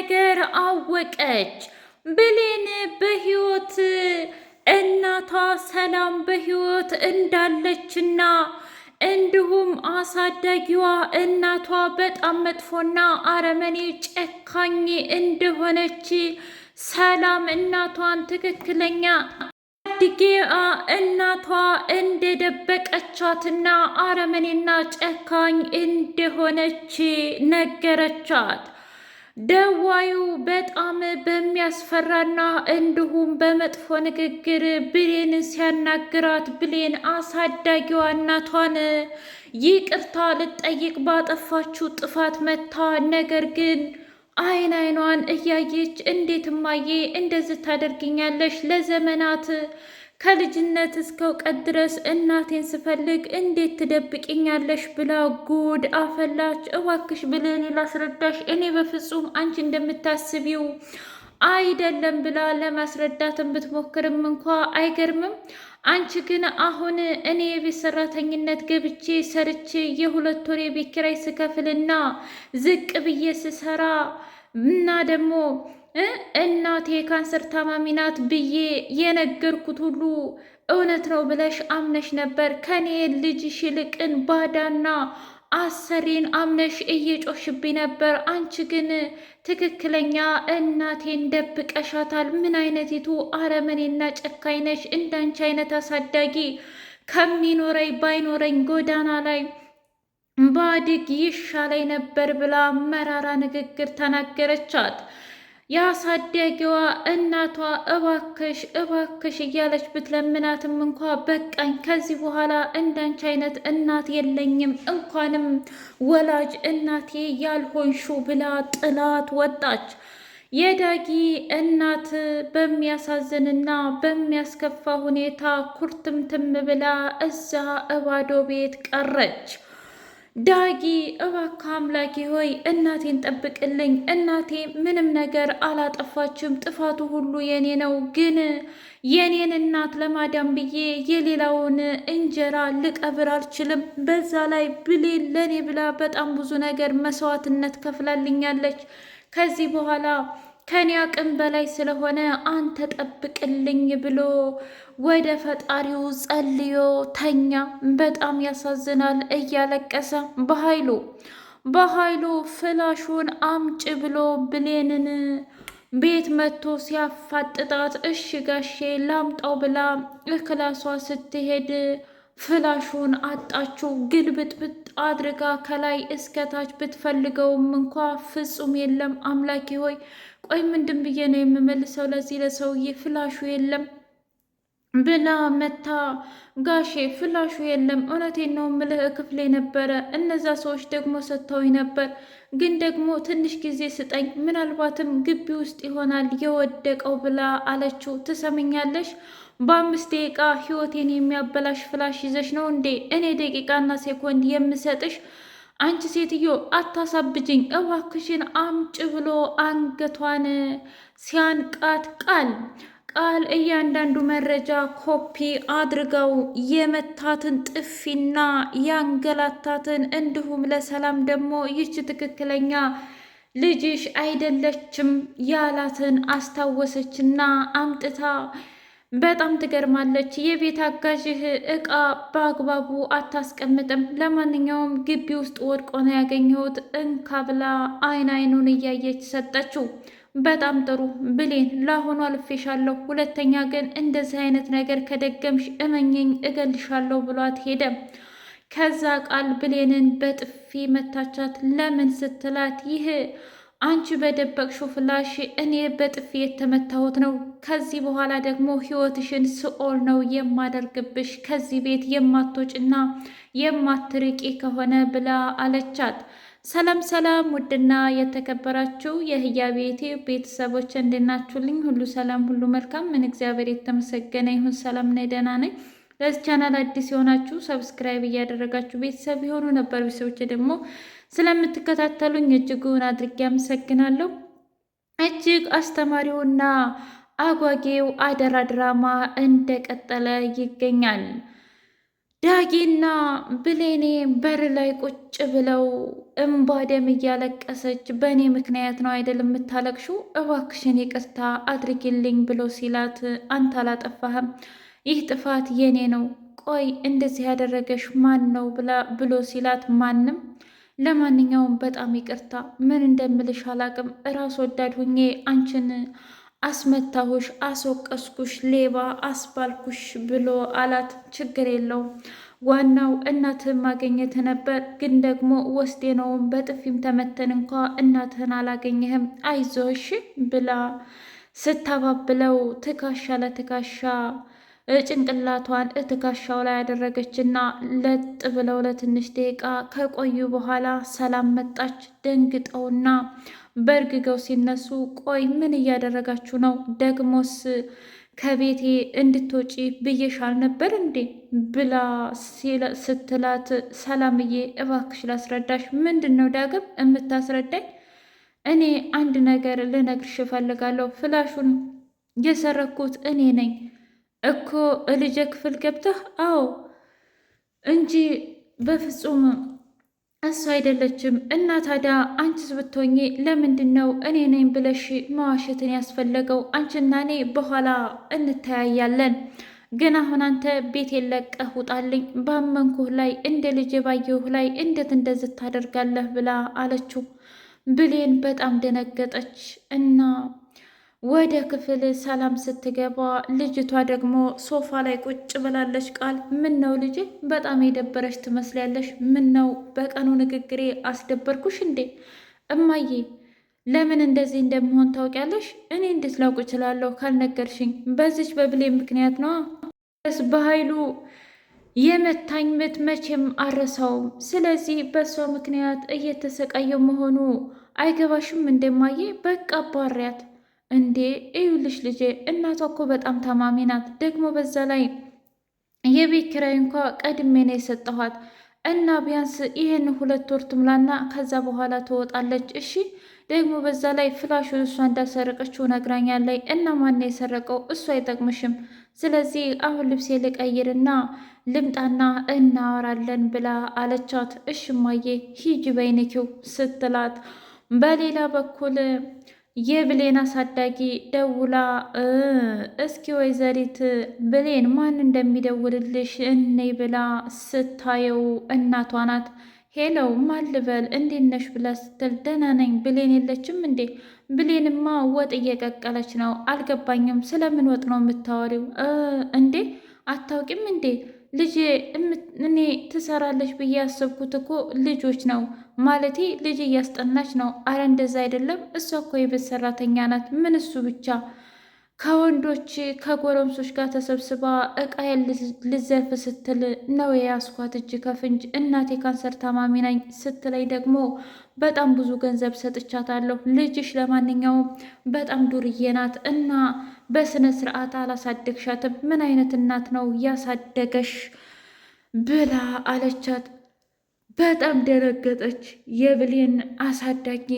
ነገር አወቀች። ብሌን በህይወት እናቷ ሰላም በህይወት እንዳለችና እንዲሁም አሳዳጊዋ እናቷ በጣም መጥፎና አረመኔ ጨካኝ እንደሆነች ሰላም እናቷን ትክክለኛ አድጌአ እናቷ እንደደበቀቻትና አረመኔና ጨካኝ እንደሆነች ነገረቻት። ደዋዩ በጣም በሚያስፈራና እንዲሁም በመጥፎ ንግግር ብሌን ሲያናግራት ብሌን አሳዳጊዋ እናቷን ይቅርታ ልጠይቅ ባጠፋችው ጥፋት መታ። ነገር ግን አይኗን እያየች እንዴት እማዬ እንደዚህ ታደርግኛለሽ? ለዘመናት ከልጅነት እስከ እውቀት ድረስ እናቴን ስፈልግ እንዴት ትደብቅኛለሽ? ብላ ጉድ አፈላች። እባክሽ ብሌን ላስረዳሽ፣ እኔ በፍጹም አንቺ እንደምታስቢው አይደለም ብላ ለማስረዳትን ብትሞክርም እንኳ አይገርምም። አንቺ ግን አሁን እኔ የቤት ሰራተኝነት ገብቼ ሰርቼ የሁለት ወር የቤት ኪራይ ስከፍልና ዝቅ ብዬ ስሰራ እና ደግሞ እናቴ የካንሰር ታማሚ ናት ብዬ የነገርኩት ሁሉ እውነት ነው ብለሽ አምነሽ ነበር። ከኔ ልጅሽ ይልቅን ባዳና አሰሪን አምነሽ እየጮሽብኝ ነበር። አንቺ ግን ትክክለኛ እናቴን ደብቀሻታል። ምን አይነቲቱ አረመኔና ጨካኝ ነሽ! እንዳንቺ አይነት አሳዳጊ ከሚኖረኝ ባይኖረኝ ጎዳና ላይ ባድግ ይሻለኝ ነበር ብላ መራራ ንግግር ተናገረቻት። የአሳዳጊዋ እናቷ እባክሽ እባክሽ እያለች ብትለምናትም እንኳ በቃኝ፣ ከዚህ በኋላ እንዳንቺ አይነት እናት የለኝም፣ እንኳንም ወላጅ እናቴ ያልሆንሹ ብላ ጥላት ወጣች። የዳጊ እናት በሚያሳዝንና በሚያስከፋ ሁኔታ ኩርትምትም ብላ እዛ እባዶ ቤት ቀረች። ዳጊ እባክህ አምላኬ ሆይ እናቴን ጠብቅልኝ። እናቴ ምንም ነገር አላጠፋችም፣ ጥፋቱ ሁሉ የኔ ነው። ግን የኔን እናት ለማዳን ብዬ የሌላውን እንጀራ ልቀብር አልችልም። በዛ ላይ ብሌን ለኔ ብላ በጣም ብዙ ነገር መስዋዕትነት ከፍላልኛለች። ከዚህ በኋላ ከኔ አቅም በላይ ስለሆነ አንተ ጠብቅልኝ ብሎ ወደ ፈጣሪው ጸልዮ ተኛ። በጣም ያሳዝናል። እያለቀሰ በኃይሉ ፍላሹን አምጭ ብሎ ብሌንን ቤት መጥቶ ሲያፋጥጣት እሺ ጋሼ ላምጣው ብላ እክላሷ ስትሄድ ፍላሹን አጣችው። ግልብጥብጥ አድርጋ ከላይ እስከታች ብትፈልገውም እንኳ ፍጹም የለም። አምላኬ ሆይ ቆይ ምንድን ብዬ ነው የምመልሰው ለዚህ ለሰውዬ? ፍላሹ የለም ብላ መታ። ጋሼ ፍላሹ የለም፣ እውነቴን ነው ምልህ ክፍሌ ነበረ። እነዛ ሰዎች ደግሞ ሰጥተውኝ ነበር፣ ግን ደግሞ ትንሽ ጊዜ ስጠኝ፣ ምናልባትም ግቢ ውስጥ ይሆናል የወደቀው ብላ አለችው። ትሰምኛለሽ? በ5 ደቂቃ ህይወቴን የሚያበላሽ ፍላሽ ይዘሽ ነው እንዴ እኔ ደቂቃና ሴኮንድ የምሰጥሽ? አንቺ ሴትዮ አታሳብጅኝ እባክሽን አምጭ ብሎ አንገቷን ሲያንቃት ቃል እያንዳንዱ መረጃ ኮፒ አድርገው የመታትን ጥፊና ያንገላታትን እንዲሁም ለሰላም ደግሞ ይች ትክክለኛ ልጅሽ አይደለችም ያላትን አስታወሰችና አምጥታ በጣም ትገርማለች። የቤት አጋዥህ እቃ በአግባቡ አታስቀምጥም። ለማንኛውም ግቢ ውስጥ ወድቆ ነው ያገኘሁት እንካ ብላ አይኑን እያየች ሰጠችው። በጣም ጥሩ ብሌን፣ ለአሁኑ አልፌሻለሁ። ሁለተኛ ግን እንደዚህ አይነት ነገር ከደገምሽ እመኘኝ እገልሻለሁ ብሏት ሄደ። ከዛ ቃል ብሌንን በጥፊ መታቻት። ለምን ስትላት ይህ አንቺ በደበቅሽው ፍላሽ እኔ በጥፊ የተመታሁት ነው። ከዚህ በኋላ ደግሞ ህይወትሽን ሲኦል ነው የማደርግብሽ ከዚህ ቤት የማትወጭና የማትርቂ ከሆነ ብላ አለቻት። ሰላም ሰላም! ውድና የተከበራችሁ የህያ ቤቴ ቤተሰቦች እንድናችሁልኝ ሁሉ ሰላም ሁሉ መልካም፣ ምን እግዚአብሔር የተመሰገነ ይሁን። ሰላም ነኝ፣ ደህና ነኝ። ለዚህ ቻናል አዲስ የሆናችሁ ሰብስክራይብ እያደረጋችሁ ቤተሰብ የሆኑ ነበር ቤተሰቦች ደግሞ ስለምትከታተሉኝ እጅጉን አድርጌ አመሰግናለሁ። እጅግ አስተማሪውና አጓጌው አደራ ድራማ እንደቀጠለ ይገኛል። ዳጊና ብሌኔ በር ላይ ቁጭ ብለው እምባ ደም እያለቀሰች በእኔ ምክንያት ነው አይደል የምታለቅሽው? እባክሽን ይቅርታ አድርጊልኝ ብሎ ሲላት አንተ አላጠፋህም፣ ይህ ጥፋት የኔ ነው። ቆይ እንደዚህ ያደረገሽ ማን ነው ብሎ ሲላት ማንም። ለማንኛውም በጣም ይቅርታ፣ ምን እንደምልሽ አላቅም። እራስ ወዳድ ሁኜ አንቺን አስመታሁሽ፣ አስወቀስኩሽ፣ ሌባ አስባልኩሽ ብሎ አላት። ችግር የለውም ዋናው እናትህን ማግኘት ነበር፣ ግን ደግሞ ወስዴ ነውም በጥፊም ተመተን እንኳ እናትህን አላገኘህም፣ አይዞሽ ብላ ስታባብለው ትከሻ ለትከሻ ጭንቅላቷን ትከሻው ላይ ያደረገችና ለጥ ብለው ለትንሽ ደቂቃ ከቆዩ በኋላ ሰላም መጣች። ደንግጠውና በእርግገው ሲነሱ ቆይ ምን እያደረጋችሁ ነው? ደግሞስ ከቤቴ እንድትወጪ ብዬሻል ነበር እንዴ ብላ ስትላት፣ ሰላምዬ እባክሽ ላስረዳሽ። ምንድን ነው ዳግም የምታስረዳኝ? እኔ አንድ ነገር ልነግርሽ እፈልጋለሁ። ፍላሹን የሰረኩት እኔ ነኝ እኮ ልጄ ክፍል ገብተህ? አዎ እንጂ በፍጹም እሱ አይደለችም። እና ታዲያ አንቺስ ብትሆኚ ለምንድን ነው እኔ ነኝ ብለሽ መዋሸትን ያስፈለገው? አንቺና እኔ በኋላ እንተያያለን፣ ግን አሁን አንተ ቤት የለቀህ ውጣልኝ። ባመንኩህ ላይ እንደ ልጅ ባየሁህ ላይ እንዴት እንደዚህ ታደርጋለህ? ብላ አለችው። ብሌን በጣም ደነገጠች እና ወደ ክፍል ሰላም ስትገባ ልጅቷ ደግሞ ሶፋ ላይ ቁጭ ብላለች። ቃል ምን ነው ልጄ በጣም የደበረች ትመስላለሽ። ምን ነው በቀኑ ንግግሬ አስደበርኩሽ እንዴ? እማዬ ለምን እንደዚህ እንደምሆን ታውቂያለሽ? እኔ እንዴት ላውቅ እችላለሁ ካልነገርሽኝ? በዚች በብሌን ምክንያት ነዋ። ስ በኃይሉ የመታኝ ምት መቼም አረሳውም። ስለዚህ በሷ ምክንያት እየተሰቃየው መሆኑ አይገባሽም እንደማዬ? በቃ አባሪያት እንዴ! እዩልሽ ልጄ እናቷ እኮ በጣም ታማሚ ናት። ደግሞ በዛ ላይ የቤት ኪራይ እንኳ ቀድሜ ነው የሰጠኋት እና ቢያንስ ይህን 2 ወር ትምላና ከዛ በኋላ ትወጣለች። እሺ ደግሞ በዛ ላይ ፍላሹን እሷ እንዳሰረቀችው ነግራኛለች። እና ማን የሰረቀው? እሱ አይጠቅምሽም። ስለዚህ አሁን ልብሴ ልቀይርና ልምጣና እናወራለን ብላ አለቻት። እሽ እማዬ ሂጂ በይንኪው ስትላት፣ በሌላ በኩል የብሌን አሳዳጊ ደውላ እስኪ ወይዘሪት ብሌን ማን እንደሚደውልልሽ እኔ ብላ ስታየው እናቷ ናት። ሄለው ማን ልበል እንዴት ነሽ ብላ ስትል ደህና ነኝ። ብሌን የለችም እንዴ? ብሌንማ ወጥ እየቀቀለች ነው። አልገባኝም። ስለምን ወጥ ነው የምታወሪው? እንዴ አታውቂም እንዴ? ልጄ እኔ ትሰራለች ብዬ ያሰብኩት እኮ ልጆች ነው ማለቴ ልጅ እያስጠናች ነው። አረ እንደዛ አይደለም፣ እሷ እኮ የቤት ሰራተኛ ናት። ምን እሱ ብቻ ከወንዶች ከጎረምሶች ጋር ተሰብስባ እቃዬን ልዘርፍ ስትል ነው የያዝኳት እጅ ከፍንጅ። እናቴ ካንሰር ታማሚ ነኝ ስትለኝ ደግሞ በጣም ብዙ ገንዘብ ሰጥቻታለሁ። ልጅሽ ለማንኛውም በጣም ዱርዬ ናት እና በስነ ስርዓት አላሳደግሻትም። ምን አይነት እናት ነው ያሳደገሽ ብላ አለቻት። በጣም ደነገጠች የብሌን አሳዳጊ።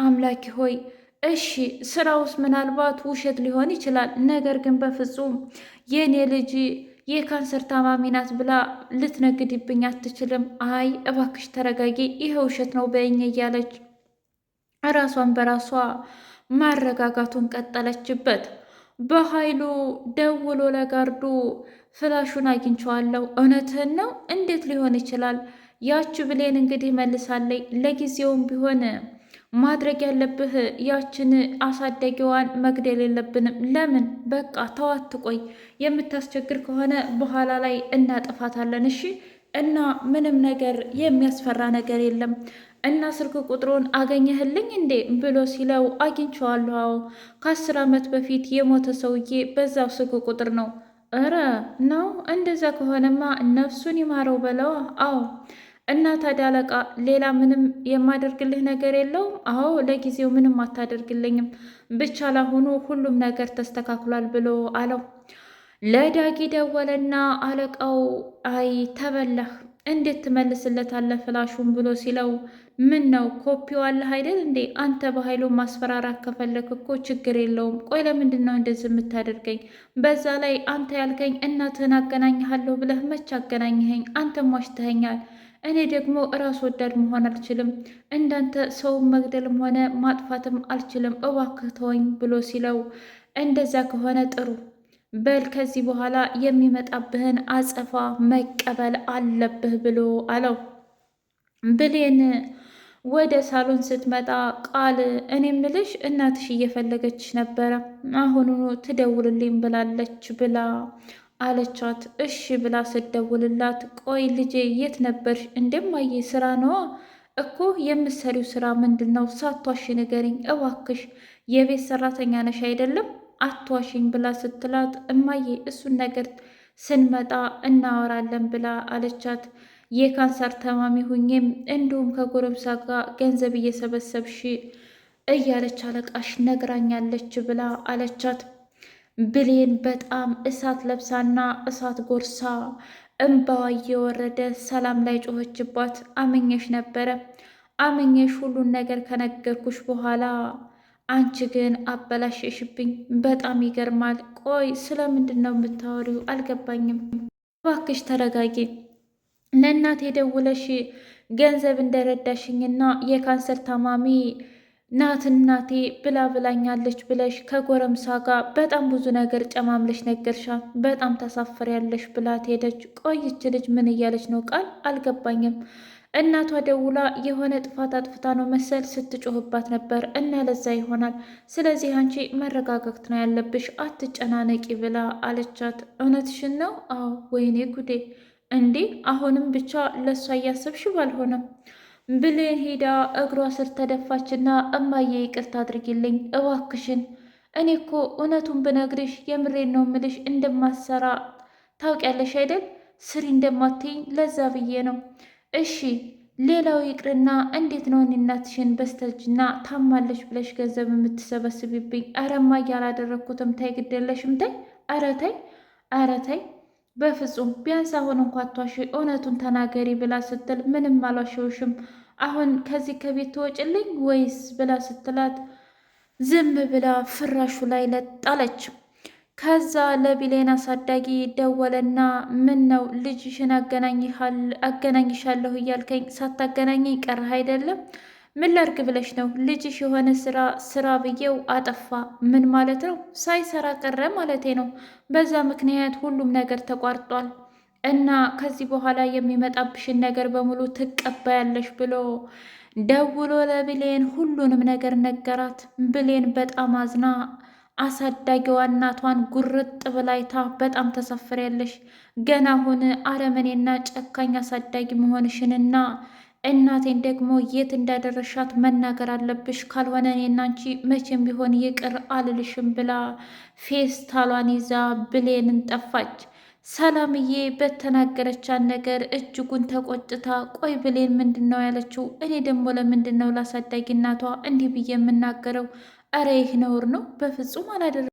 አምላኪ ሆይ እሺ ስራውስ ምናልባት ውሸት ሊሆን ይችላል፣ ነገር ግን በፍጹም የኔ ልጅ የካንሰር ታማሚ ናት ብላ ልትነግድብኝ አትችልም። አይ እባክሽ ተረጋጊ፣ ይሄ ውሸት ነው በይኝ እያለች ራሷን በራሷ ማረጋጋቱን ቀጠለችበት። በኃይሉ ደውሎ ለጋርዱ ፍላሹን አግኝቼዋለሁ። እውነትህን ነው? እንዴት ሊሆን ይችላል? ያች ብሌን እንግዲህ መልሳለይ። ለጊዜውም ቢሆን ማድረግ ያለብህ ያችን አሳዳጊዋን መግደል የለብንም። ለምን? በቃ ተዋት ትቆይ። የምታስቸግር ከሆነ በኋላ ላይ እናጠፋታለን። እሺ እና ምንም ነገር የሚያስፈራ ነገር የለም። እና ስልክ ቁጥሩን አገኘህልኝ እንዴ ብሎ ሲለው አግኝቼዋለሁ። አዎ ከ10 ዓመት በፊት የሞተ ሰውዬ በዛው ስልክ ቁጥር ነው። እረ ነው? እንደዛ ከሆነማ ነፍሱን ይማረው በለዋ። አዎ እና ታዲያ አለቃ ሌላ ምንም የማደርግልህ ነገር የለውም? አዎ ለጊዜው ምንም አታደርግልኝም፣ ብቻ ላሁኑ ሁሉም ነገር ተስተካክሏል ብሎ አለው። ለዳጊ ደወለና አለቃው አይ ተበላህ፣ እንዴት ትመልስለታለህ ፍላሹን ብሎ ሲለው ምን ነው ኮፒው አለህ አይደል እንዴ? አንተ በኃይሉ ማስፈራራት ከፈለክ እኮ ችግር የለውም። ቆይ ለምንድን ነው እንደዚህ የምታደርገኝ? በዛ ላይ አንተ ያልከኝ እናትህን አገናኝሃለሁ ብለህ መች አገናኝኸኝ? አንተም ዋሽተኸኛል። እኔ ደግሞ ራስ ወዳድ መሆን አልችልም። እንዳንተ ሰውን መግደልም ሆነ ማጥፋትም አልችልም። እባክህ ተወኝ ብሎ ሲለው እንደዛ ከሆነ ጥሩ በል ከዚህ በኋላ የሚመጣብህን አጸፋ መቀበል አለብህ ብሎ አለው። ብሌን ወደ ሳሎን ስትመጣ ቃል እኔ ምልሽ እናትሽ እየፈለገችሽ ነበረ፣ አሁኑኑ ትደውልልኝ ብላለች ብላ አለቻት። እሺ ብላ ስትደውልላት ቆይ ልጄ የት ነበርሽ? እንደማየ ስራ ነዋ እኮ የምትሰሪው ስራ ምንድን ነው? ሳቷሽ ንገሪኝ እባክሽ። የቤት ሰራተኛ ነሽ አይደለም? አትዋሽኝ ብላ ስትላት እማዬ እሱን ነገር ስንመጣ እናወራለን ብላ አለቻት። የካንሰር ታማሚ ሁኜም እንዲሁም ከጎረምሳ ጋር ገንዘብ እየሰበሰብሽ እያለች አለቃሽ ነግራኛለች ብላ አለቻት። ብሌን በጣም እሳት ለብሳና እሳት ጎርሳ እምባዋ እየወረደ ሰላም ላይ ጮኸችባት። አመኘሽ ነበረ አመኘሽ ሁሉን ነገር ከነገርኩሽ በኋላ አንቺ ግን አበላሸሽብኝ። በጣም ይገርማል። ቆይ ስለምንድን ነው የምታወሪው? አልገባኝም። እባክሽ ተረጋጊ። ለእናቴ ደውለሽ ገንዘብ እንደረዳሽኝና የካንሰር ታማሚ ናት እናቴ ብላ ብላኛለች ብለሽ ከጎረምሳ ጋር በጣም ብዙ ነገር ጨማምለሽ ነገርሻት። በጣም ታሳፍሪያለሽ ብላት ሄደች። ቆይች ልጅ ምን እያለች ነው? ቃል አልገባኝም። እናቷ ደውላ የሆነ ጥፋት አጥፍታ ነው መሰል ስትጮህባት ነበር እና ለዛ ይሆናል። ስለዚህ አንቺ መረጋጋት ነው ያለብሽ፣ አትጨናነቂ ብላ አለቻት። እውነትሽን ነው? አዎ። ወይኔ ጉዴ! እንዴ አሁንም ብቻ ለእሷ እያሰብሽ ባልሆነም ብሌን ሄዳ እግሯ ስር ተደፋችና እማዬ ይቅርታ አድርጊልኝ እባክሽን። እኔ እኮ እውነቱን ብነግርሽ የምሬን ነው ምልሽ እንደማሰራ ታውቂያለሽ አይደል? ስሪ እንደማትይኝ ለዛ ብዬ ነው። እሺ ሌላው ይቅርና እንዴት ነው እኔ እናትሽን በስተርጅና ታማለች ብለሽ ገንዘብ የምትሰበስቢብኝ? ኧረ እማዬ አላደረግኩትም። ተይ ግደለሽም ተይ። ኧረ ተይ፣ ኧረ ተይ በፍጹም ቢያንስ አሁን እንኳ አትዋሺ፣ እውነቱን ተናገሪ ብላ ስትል ምንም አልዋሸሁሽም፣ አሁን ከዚህ ከቤት ትወጭልኝ ወይስ ብላ ስትላት ዝም ብላ ፍራሹ ላይ ለጣለች። ከዛ ለቢሌን አሳዳጊ ደወለና ምን ነው ልጅሽን አገናኝሻለሁ እያልከኝ ሳታገናኘኝ ቀረህ አይደለም? ምን ላድርግ ብለሽ ነው? ልጅሽ የሆነ ስራ ብዬው አጠፋ። ምን ማለት ነው? ሳይሰራ ቀረ ማለቴ ነው። በዛ ምክንያት ሁሉም ነገር ተቋርጧል እና ከዚህ በኋላ የሚመጣብሽን ነገር በሙሉ ትቀበያለሽ ብሎ ደውሎ ለብሌን ሁሉንም ነገር ነገራት። ብሌን በጣም አዝና አሳዳጊዋ እናቷን ጉርጥ ብላይታ በጣም ተሳፍሬያለሽ፣ ገና አሁን አረመኔና ጨካኝ አሳዳጊ መሆንሽንና እናቴን ደግሞ የት እንዳደረሻት መናገር አለብሽ፣ ካልሆነ እኔና አንቺ መቼም ቢሆን ይቅር አልልሽም ብላ ፌስታሏን ይዛ ብሌንን ጠፋች። ሰላምዬ በተናገረቻት ነገር እጅጉን ተቆጭታ ቆይ ብሌን ምንድን ነው ያለችው? እኔ ደግሞ ለምንድን ነው ላሳዳጊ እናቷ እንዲህ ብዬ የምናገረው? እረ ይህ ነውር ነው፣ በፍጹም አላደረግም